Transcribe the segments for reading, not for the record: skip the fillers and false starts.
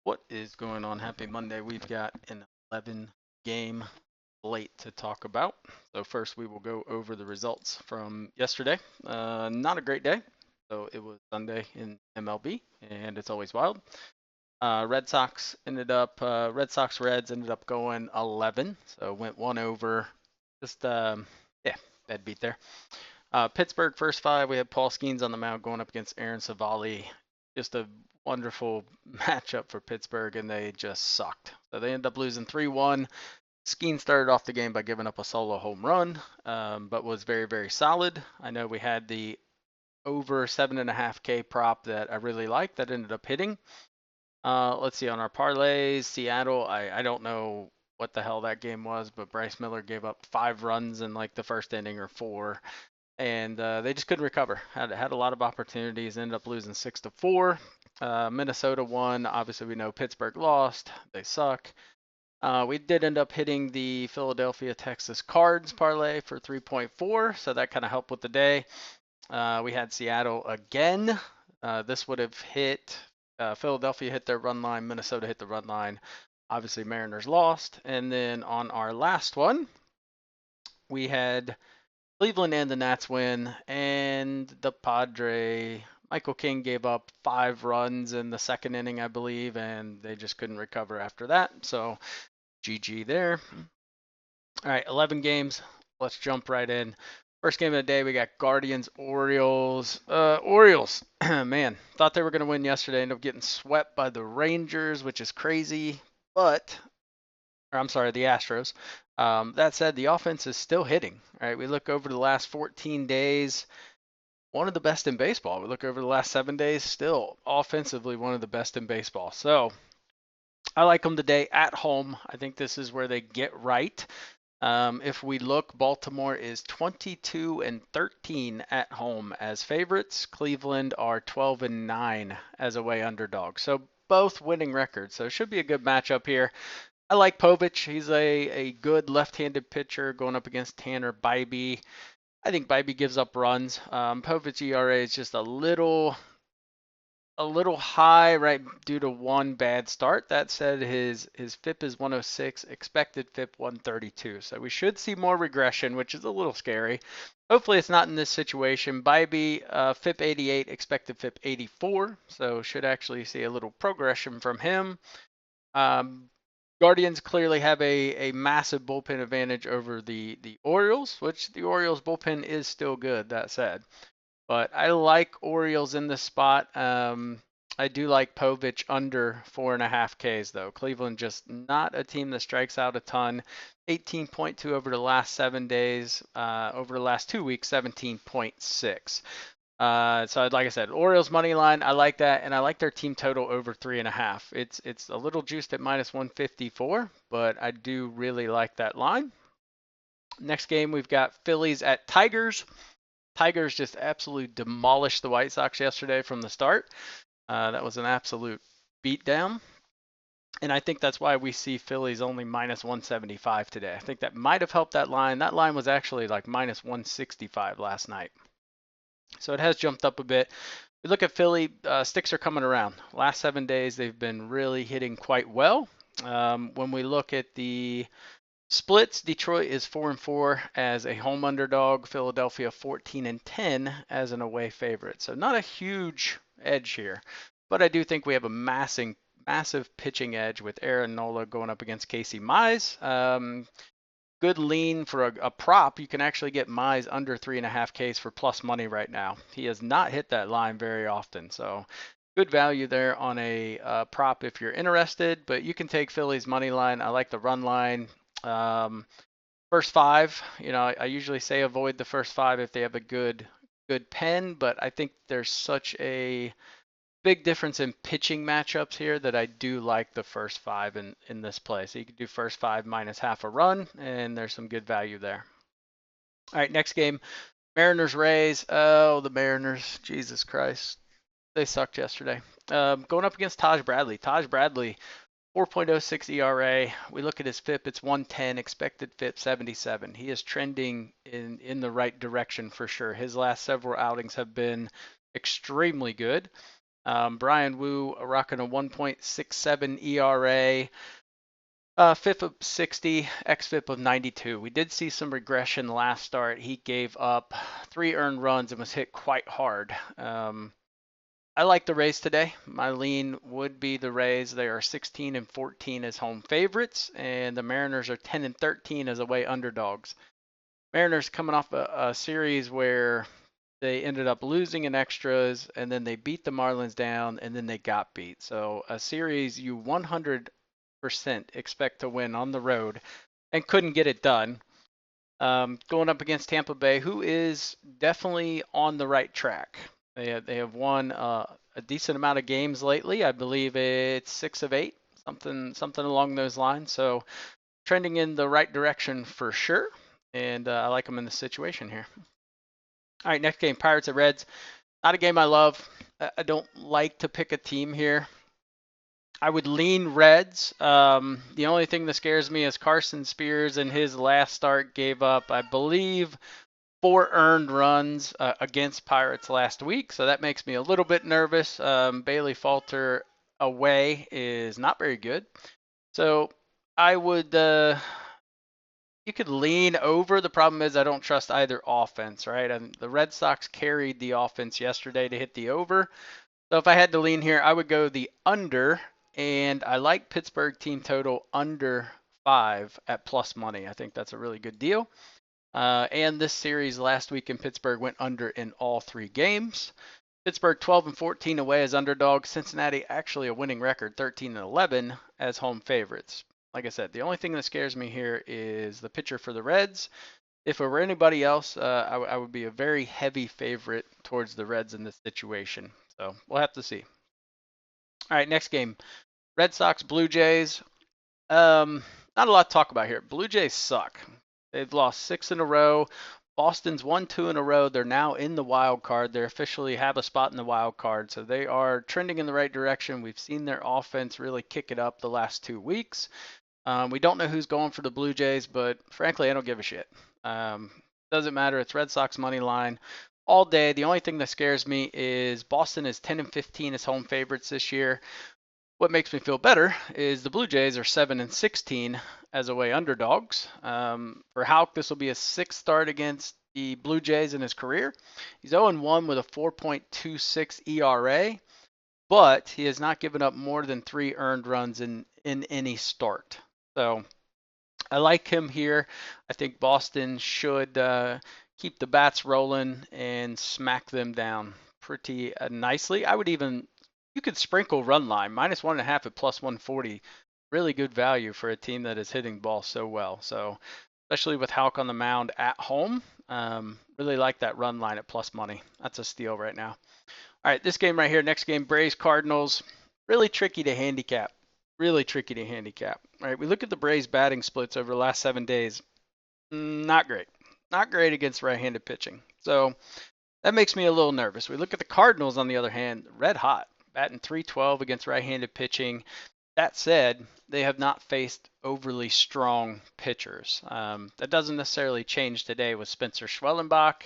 What is going on? Happy Monday. We've got an 11 game slate to talk about. So, first, we will go over the results from yesterday. Not a great day. So, it was Sunday in MLB, and it's always wild. Red Sox Reds ended up going 11. So, went one over. Just, yeah, bad beat there. Pittsburgh first five, we had Paul Skeens on the mound going up against Aaron Savali. Just a wonderful matchup for Pittsburgh, and they just sucked. So they ended up losing 3-1. Skeens started off the game by giving up a solo home run, but was very, very solid. I know we had the over 7.5K prop that I really liked that ended up hitting. Let's see, on our parlays, Seattle, I don't know what the hell that game was, but Bryce Miller gave up 5 runs in like the first inning or four, and they just couldn't recover. Had a lot of opportunities, ended up losing 6-4. Minnesota won. Obviously, we know Pittsburgh lost. They suck. We did end up hitting the Philadelphia Texas Cards parlay for 3.4, so that kind of helped with the day. We had Seattle again. This would have hit. Philadelphia hit their run line. Minnesota hit the run line. Obviously, Mariners lost. And then on our last one, we had Cleveland and the Nats win, and the Padre Michael King gave up 5 runs in the second inning, I believe, and they just couldn't recover after that. So GG there. All right, 11 games. Let's jump right in. First game of the day, we got Guardians Orioles. Orioles, man, thought they were going to win yesterday. Ended up getting swept by the Rangers, which is crazy. But or I'm sorry, the Astros. That said, the offense is still hitting. All right, we look over the last 14 days, one of the best in baseball. We look over the last 7 days, still offensively one of the best in baseball. So I like them today at home. I think this is where they get right. If we look, Baltimore is 22-13 at home as favorites. Cleveland are 12-9 as away underdogs. So both winning records. So it should be a good matchup here. I like Povich. He's a good left-handed pitcher going up against Tanner Bybee. I think Bybee gives up runs. Povich ERA is just a little high, right, due to one bad start. That said, his FIP is 106, expected FIP 132. So we should see more regression, which is a little scary. Hopefully it's not in this situation. Bybee, FIP 88, expected FIP 84. So should actually see a little progression from him. Guardians clearly have a massive bullpen advantage over the Orioles, which the Orioles bullpen is still good, that said. But I like Orioles in this spot. I do like Povich under 4.5 Ks though. Cleveland just not a team that strikes out a ton. 18.2 over the last 7 days. Over the last 2 weeks, 17.6. So like I said, Orioles money line, I like that, and I like their team total over 3.5. It's a little juiced at -154, but I do really like that line. Next game, we've got Phillies at Tigers. Tigers just absolutely demolished the White Sox yesterday from the start. That was an absolute beatdown. And I think that's why we see Phillies only -175 today. I think that might have helped that line. That line was actually like -165 last night. So it has jumped up a bit. We look at Philly, sticks are coming around. Last 7 days, they've been really hitting quite well. When we look at the splits, Detroit is 4-4 as a home underdog. Philadelphia 14-10 as an away favorite. So not a huge edge here, but I do think we have a massive pitching edge with Aaron Nola going up against Casey Mize. Good lean for a prop. You can actually get Mize under 3.5 Ks for plus money right now. He has not hit that line very often, so good value there on a prop if you're interested. But you can take Philly's money line. I like the run line. First five, I usually say avoid the first five if they have a good pen, but I think there's such a big difference in pitching matchups here that I do like the first five in this play. So you can do first five minus half a run, and there's some good value there. All right, next game, Mariners Rays. Oh, the Mariners, Jesus Christ, they sucked yesterday. Going up against Taj Bradley. Taj Bradley, 4.06 ERA. We look at his FIP, it's 110, expected FIP 77. He is trending in the right direction for sure. His last several outings have been extremely good. Brian Wu rocking a 1.67 ERA. FIP of 60, xFIP of 92. We did see some regression last start. He gave up 3 earned runs and was hit quite hard. I like the Rays today. My lean would be the Rays. They are 16 and 14 as home favorites, and the Mariners are 10 and 13 as away underdogs. Mariners coming off a series where they ended up losing in extras, and then they beat the Marlins down, and then they got beat. So a series you 100% expect to win on the road and couldn't get it done. Going up against Tampa Bay, who is definitely on the right track. They have won a decent amount of games lately. I believe it's 6 of 8, something along those lines. So trending in the right direction for sure. And I like them in the situation here. All right, next game, Pirates at Reds. Not a game I love. I don't like to pick a team here. I would lean Reds. The only thing that scares me is Carson Spears in his last start gave up, I believe, 4 earned runs against Pirates last week. So that makes me a little bit nervous. Bailey Falter away is not very good. So I would, you could lean over. The problem is I don't trust either offense, right? And the Red Sox carried the offense yesterday to hit the over. So if I had to lean here, I would go the under, and I like Pittsburgh team total under 5 at plus money. I think that's a really good deal. And this series last week in Pittsburgh went under in all 3 games. Pittsburgh 12 and 14 away as underdogs. Cincinnati actually a winning record, 13 and 11 as home favorites. Like I said, the only thing that scares me here is the pitcher for the Reds. If it were anybody else, I would be a very heavy favorite towards the Reds in this situation. So we'll have to see. All right, next game. Red Sox, Blue Jays. Not a lot to talk about here. Blue Jays suck. They've lost 6 in a row. Boston's won 2 in a row. They're now in the wild card. They officially have a spot in the wild card. So they are trending in the right direction. We've seen their offense really kick it up the last 2 weeks. We don't know who's going for the Blue Jays, but frankly, I don't give a shit. Doesn't matter. It's Red Sox money line all day. The only thing that scares me is Boston is 10 and 15 as home favorites this year. What makes me feel better is the Blue Jays are 7 and 16 as away underdogs. For Houck, this will be a 6th start against the Blue Jays in his career. He's 0-1 with a 4.26 ERA, but he has not given up more than 3 earned runs in any start. So I like him here. I think Boston should keep the bats rolling and smack them down pretty nicely. You could sprinkle run line, -1.5 at plus 140. Really good value for a team that is hitting balls so well. So especially with Houck on the mound at home, really like that run line at plus money. That's a steal right now. All right, this game right here, next game, Braves Cardinals. Really tricky to handicap. Really tricky to handicap. All right, we look at the Braves batting splits over the last 7 days. Not great. Not great against right-handed pitching. So that makes me a little nervous. We look at the Cardinals, on the other hand, red hot, batting .312 against right-handed pitching. That said, they have not faced overly strong pitchers. That doesn't necessarily change today with Spencer Schwellenbach.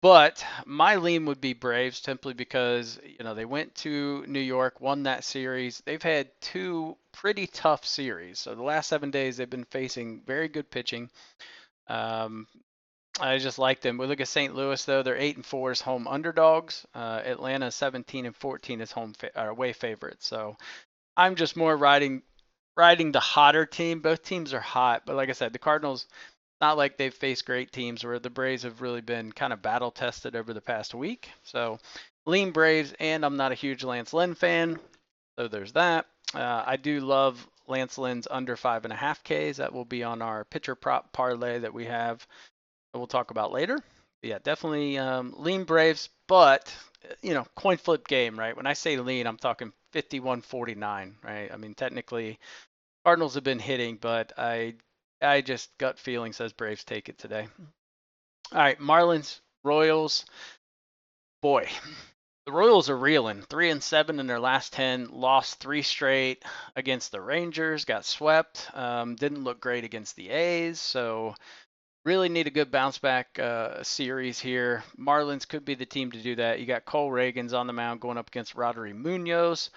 But my lean would be Braves simply because, they went to New York, won that series. They've had 2 pretty tough series. So the last 7 days they've been facing very good pitching. I just like them. We look at St. Louis though; they're 8 and 4 as home underdogs. Atlanta 17 and 14 as away favorites. So I'm just more riding the hotter team. Both teams are hot, but like I said, the Cardinals, not like they've faced great teams, where the Braves have really been kind of battle tested over the past week. So lean Braves, and I'm not a huge Lance Lynn fan, so there's that. I do love Lance Lynn's under 5.5 Ks. That will be on our pitcher prop parlay that we have that we'll talk about later. But yeah, definitely lean Braves, but coin flip game, right? When I say lean, I'm talking 51-49, right? I mean, technically Cardinals have been hitting, but I just gut feeling says Braves take it today. All right, Marlins, Royals. Boy, the Royals are reeling. 3 and 7 in their last 10. Lost 3 straight against the Rangers. Got swept. Didn't look great against the A's. So Really need a good bounce back series here. Marlins could be the team to do that. You got Cole Reagans on the mound going up against Roddery Munoz.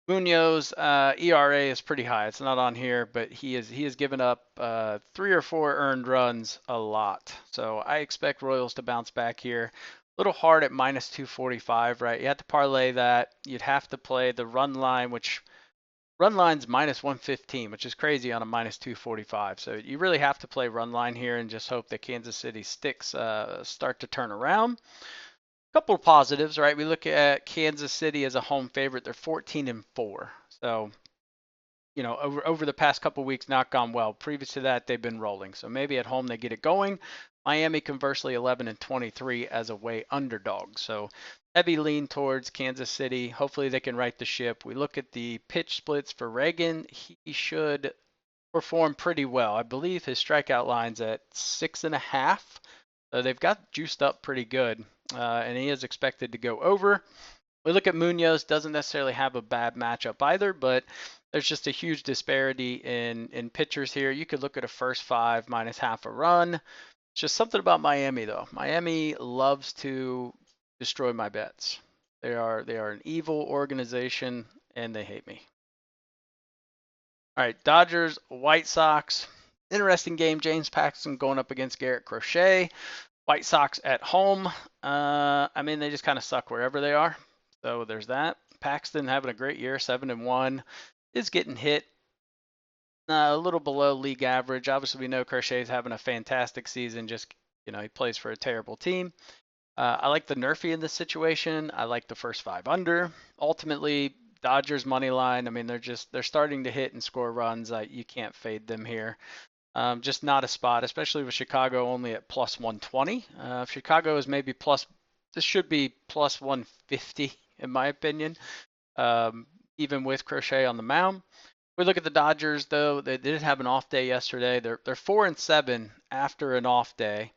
Munoz ERA is pretty high. It's not on here, but he has given up 3 or 4 earned runs a lot. So I expect Royals to bounce back here. A little hard at minus 245, right? You have to parlay that. You'd have to play the run line, which run line's minus 115, which is crazy on a minus 245. So you really have to play run line here and just hope that Kansas City sticks start to turn around. Couple of positives, right? We look at Kansas City as a home favorite. They're 14-4. So, you know, over the past couple of weeks, not gone well. Previous to that, they've been rolling. So maybe at home they get it going. Miami, conversely, 11-23 as away underdog. So heavy lean towards Kansas City. Hopefully they can right the ship. We look at the pitch splits for Reagan. He should perform pretty well. I believe his strikeout line's at 6.5. They've got juiced up pretty good, and he is expected to go over. We look at Munoz, doesn't necessarily have a bad matchup either, but there's just a huge disparity in pitchers here. You could look at a first 5 minus half a run. It's just something about Miami, though. Miami loves to destroy my bets. They are an evil organization, and they hate me. All right, Dodgers, White Sox. Interesting game. James Paxton going up against Garrett Crochet. White Sox at home. I mean, they just kind of suck wherever they are. So there's that. Paxton having a great year, 7-1, is getting hit a little below league average. Obviously, we know Crochet's having a fantastic season. Just, you know, he plays for a terrible team. I like the Nerfy in this situation. I like the first 5 under. Ultimately, Dodgers money line. I mean, they're starting to hit and score runs. You can't fade them here. Just not a spot, especially with Chicago only at plus 120. If Chicago is maybe this should be plus 150 in my opinion, even with Crochet on the mound. We look at the Dodgers though; they did have an off day yesterday. They're 4-7 after an off day,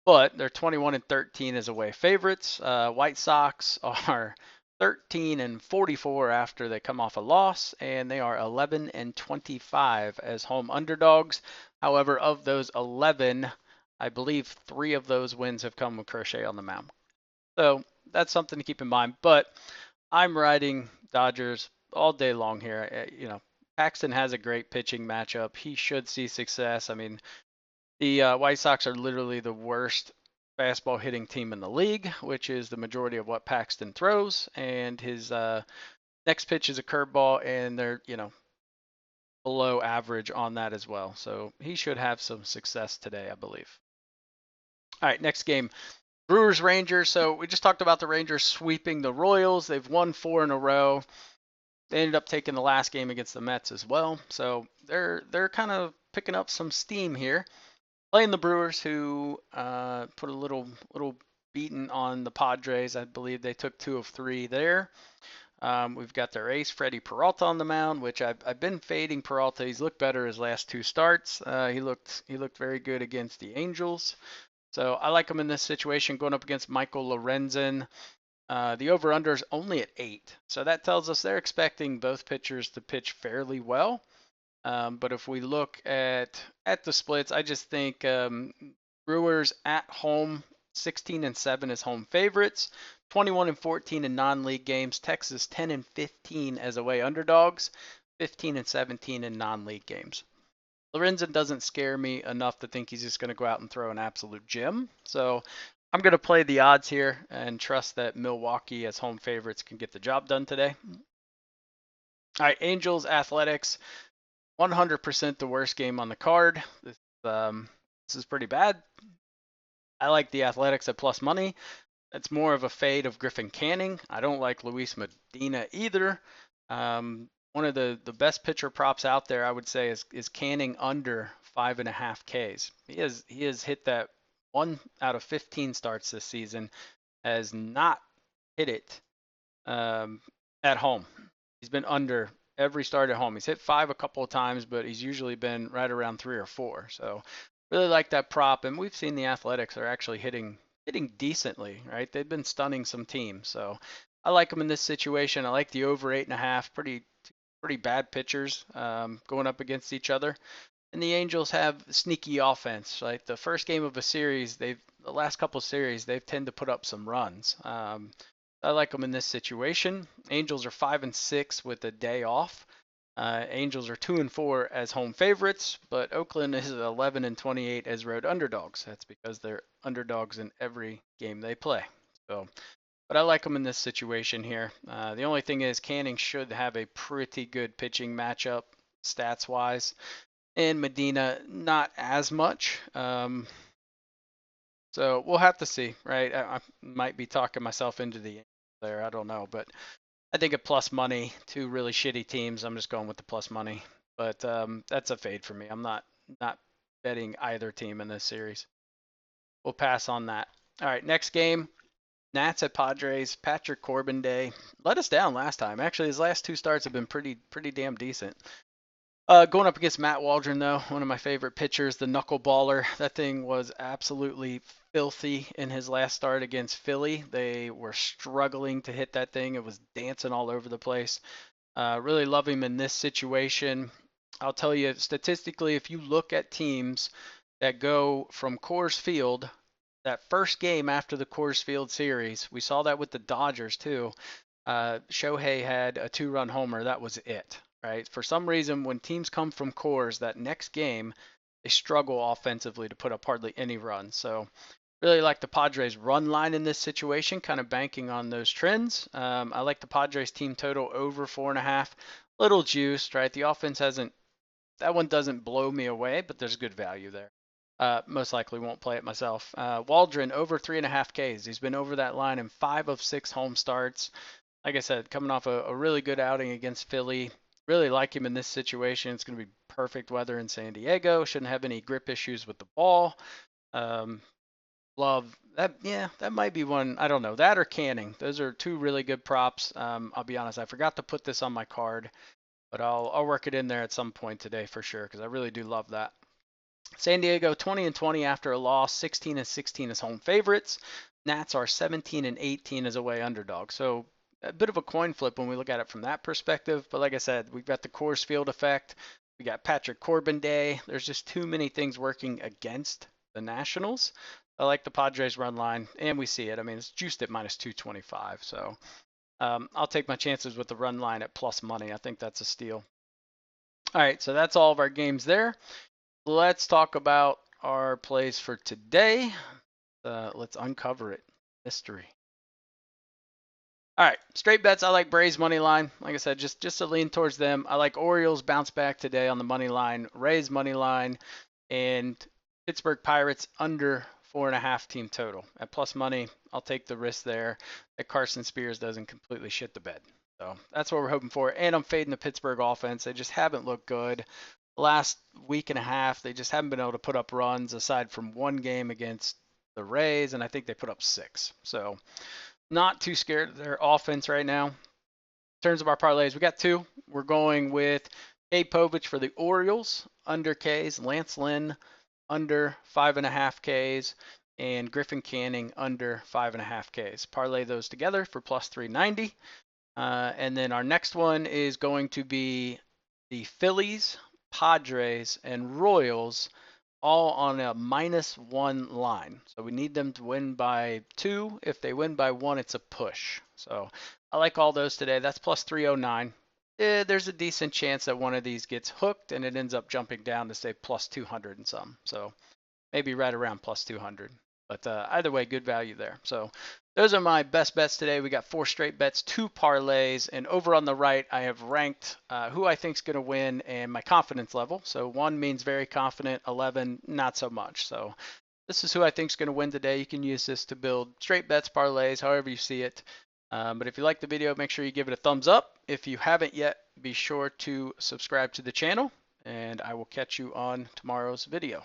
but they're 21-13 as away favorites. White Sox are 13-44 after they come off a loss, and they are 11-25 as home underdogs. However, of those 11, I believe 3 of those wins have come with Crochet on the mound. So that's something to keep in mind. But I'm riding Dodgers all day long here. You know, Paxton has a great pitching matchup. He should see success. I mean, the White Sox are literally the worst fastball hitting team in the league, which is the majority of what Paxton throws. And his next pitch is a curveball, and they're, you know, below average on that as well. So he should have some success today, I believe. All right, next game. Brewers Rangers. So we just talked about the Rangers sweeping the Royals. They've won 4 in a row. They ended up taking the last game against the Mets as well. So they're kind of picking up some steam here. Playing the Brewers, who put a little beating on the Padres. I believe they took 2 of 3 there. We've got their ace, Freddie Peralta, on the mound, which I've been fading Peralta. He's looked better his last 2 starts. He looked very good against the Angels. So I like him in this situation, going up against Michael Lorenzen. The over-under is only at 8. So that tells us they're expecting both pitchers to pitch fairly well. But if we look at the splits, I just think Brewers at home, 16-7 as home favorites, 21-14 in non-league games. Texas 10-15 as away underdogs, 15-17 in non-league games. Lorenzen doesn't scare me enough to think he's just going to go out and throw an absolute gem. So I'm going to play the odds here and trust that Milwaukee as home favorites can get the job done today. All right, Angels Athletics, 100% the worst game on the card. This is pretty bad. I like the Athletics at plus money. It's more of a fade of Griffin Canning. I don't like Luis Medina either. One of the best pitcher props out there, I would say, is Canning under 5.5 Ks. He has hit that 1 out of 15 starts this season, has not hit it at home. He's been under every start at home. He's hit 5 a couple of times, but he's usually been right around 3 or 4. So really like that prop, and we've seen the Athletics are actually hitting decently, right? They've been stunning some teams, so I like them in this situation. I like the over 8.5. Pretty bad pitchers going up against each other. And the Angels have sneaky offense. Like the first game of a series, the last couple series, they've tend to put up some runs. I like them in this situation. Angels are 5-6 with a day off. Angels are 2-4 as home favorites, but Oakland is 11-28 as road underdogs. That's because they're underdogs in every game they play. So, but I like them in this situation here. The only thing is Canning should have a pretty good pitching matchup stats wise, and Medina not as much. So we'll have to see, right? I might be talking myself into the there. I don't know, but I think at plus money, two really shitty teams. I'm just going with the plus money, but that's a fade for me. I'm not betting either team in this series. We'll pass on that. All right, next game. Nats at Padres. Patrick Corbin Day let us down last time. Actually, his last two starts have been pretty damn decent. Going up against Matt Waldron, though, one of my favorite pitchers, the knuckleballer. That thing was absolutely filthy in his last start against Philly. They were struggling to hit that thing. It was dancing all over the place. Really love him in this situation. I'll tell you, statistically, if you look at teams that go from Coors Field, that first game after the Coors Field series, we saw that with the Dodgers too. Shohei had a 2-run homer. That was it, right? For some reason, when teams come from Coors, that next game, they struggle offensively to put up hardly any runs. So really like the Padres run line in this situation, kind of banking on those trends. I like the Padres team total over 4.5. Little juiced, right? The offense hasn't, that one doesn't blow me away, but there's good value there. Most likely won't play it myself. Waldron over 3.5 Ks. He's been over that line in 5 of 6 home starts. Like I said, coming off a really good outing against Philly. Really like him in this situation. It's going to be perfect weather in San Diego. Shouldn't have any grip issues with the ball. Love that. Yeah, that might be one. I don't know. That or Canning. Those are two really good props. I'll be honest. I forgot to put this on my card, but I'll work it in there at some point today for sure because I really do love that. San Diego 20-20 after a loss, 16-16 as home favorites. Nats are 17-18 as away underdogs. So a bit of a coin flip when we look at it from that perspective. But like I said, we've got the Coors Field effect. We got Patrick Corbin Day. There's just too many things working against the Nationals. I like the Padres run line, and we see it. I mean, it's juiced at minus 225. So I'll take my chances with the run line at plus money. I think that's a steal. All right, so that's all of our games there. Let's talk about our plays for today. Let's uncover it. Mystery. All right, straight bets. I like Braves money line. Like I said, just to lean towards them. I like Orioles bounce back today on the money line, Rays money line, and Pittsburgh Pirates under 4.5 team total. At plus money, I'll take the risk there that Carson Spears doesn't completely shit the bed. So that's what we're hoping for. And I'm fading the Pittsburgh offense. They just haven't looked good. Last week and a half, they just haven't been able to put up runs aside from one game against the Rays, and I think they put up 6. So not too scared of their offense right now. In terms of our parlays, we got 2. We're going with Cade Povich for the Orioles, under Ks, Lance Lynn, under 5.5 Ks, and Griffin Canning, under 5.5 Ks. Parlay those together for plus 390. And then our next one is going to be the Phillies, Padres, and Royals all on a -1 line. So we need them to win by 2. If they win by 1, it's a push. So I like all those today. That's plus 309. There's a decent chance that one of these gets hooked and it ends up jumping down to say plus 200 and some. So maybe right around plus 200. But either way, good value there. So those are my best bets today. We got 4 straight bets, 2 parlays, and over on the right, I have ranked who I think is going to win and my confidence level. So 1 means very confident, 11 not so much. So this is who I think is going to win today. You can use this to build straight bets, parlays, however you see it. But if you like the video, make sure you give it a thumbs up. If you haven't yet, be sure to subscribe to the channel, and I will catch you on tomorrow's video.